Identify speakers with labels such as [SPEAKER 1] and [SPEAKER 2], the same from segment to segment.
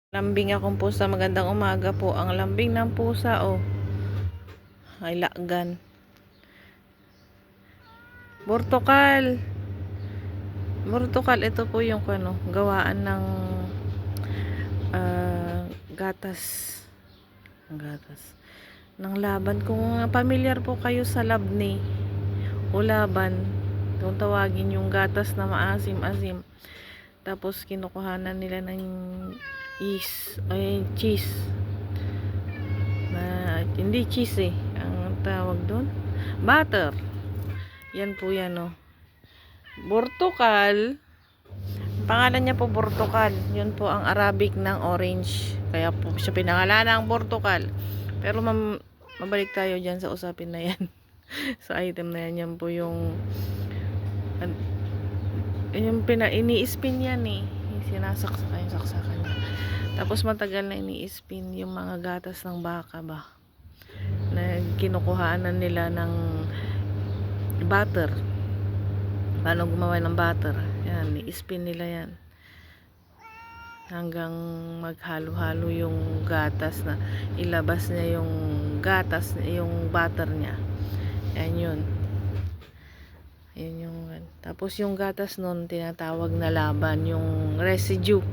[SPEAKER 1] Lambing akong pusa, magandang umaga po. Ang lambing ng pusa, oh, ay lagan. Bortokal. Bortokal, ito po yung gawaan ng gatas. Gatas. Ng laban. Kung pamilyar po kayo sa labni o laban, kung tawagin yung gatas na maasim-asim. Tapos kinukuhanan nila ng cheese. Hindi cheese ang tawag doon, butter. Yan po yan, oh. Bortokal, pangalan niya po Bortokal. Yun po ang Arabic ng orange, kaya po siya pinangalan ng Bortokal. Pero mabalik tayo dyan sa usapin na yan. Sa item na yan, yan po yung ini-spin yan sinasaksakan yung saksakan niya. Tapos matagal na ini-spin yung mga gatas ng baka ba, na kinukuhaanan nila ng butter. Paano gumawa ng butter? Yan, i-spin nila yan hanggang maghalo-halo yung gatas, na ilabas niya yung gatas, yung butter niya. Yan yun. Yun yung tapos yung gatas nun tinatawag na laban. Yung residue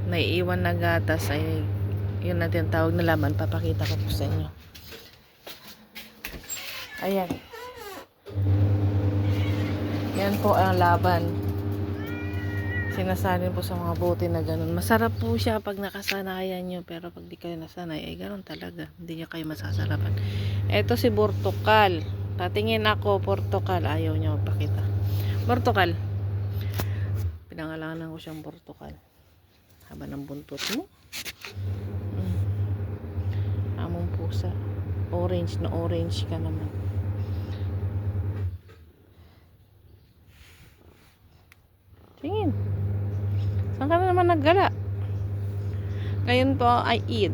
[SPEAKER 1] na iiwan na gatas ay yun na tinatawag na laban. Papakita ko po sa inyo. Ayan. Yan po ang laban. Sinasalin po sa mga bote na ganun. Masarap po siya pag nakasanayan nyo. Pero pag di kayo nasanay, ay ganun talaga. Hindi nyo kayo masasarapan. Ito si Bortokal. Patingin ako, Bortokal. Ayaw nyo magpakita. Bortokal. Pinangalanan ko siyang Bortokal. Haba ng buntot mo. Among pusa. Orange na orange ka naman. Tingin. Saan ka na naman naggala? Ngayon po ay Eid.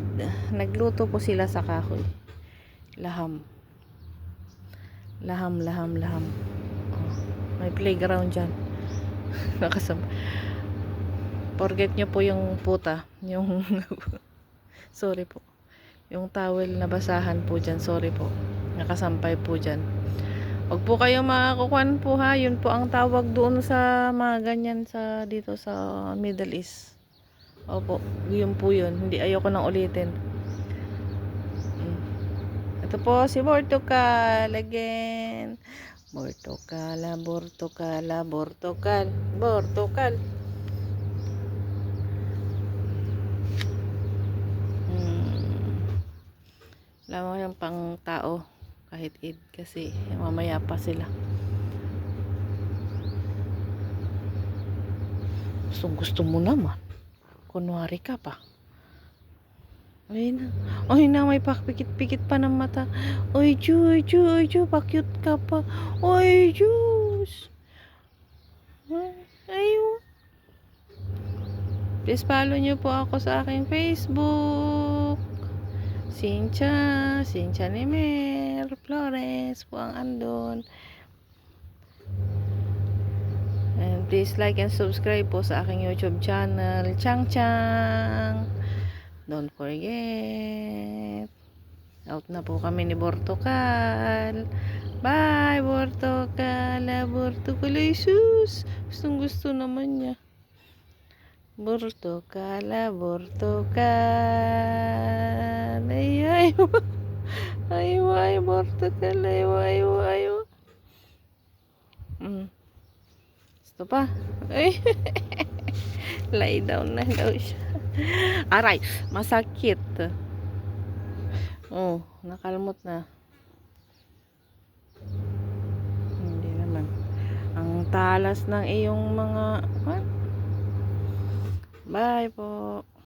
[SPEAKER 1] Nagluto po sila sa kahoy. Laham. Laham. Oh, may playground dyan. Nakasama. Forget nyo po yung puta. Yung sorry po. Yung towel na basahan po dyan. Sorry po. Nakasampay po dyan. Huwag po kayo makakukuhan po ha. Yun po ang tawag doon sa mga ganyan sa dito sa Middle East. Opo, yun po yun. Hindi, ayoko nang ulitin. Ito po si Bortokal again. Bortokal. Alam mo yung pang tao kahit Eid kasi mamaya pa sila. Gusto mo naman. Kunwari ka pa. Ay na, may pakpikit-pikit pa ng mata. Oy, Ju, pa-cute ka pa. Oy, Diyos. Ayun. Please follow nyo po ako sa aking Facebook. Cynthia Nemer Flores po ang andon. And please like and subscribe po sa aking YouTube channel, Chang Chang. Don't forget. Out na po kami ni Bortokal. Bye, Bortokal. Bortokal, sus. Gusto naman niya. Bortokal. Ay, Bortokal. Ay. Gusto pa. Ay. Lie down na daw siya. Aray, masakit. Oh, nakalmot na. Hindi naman. Ang talas ng iyong mga... Bye po.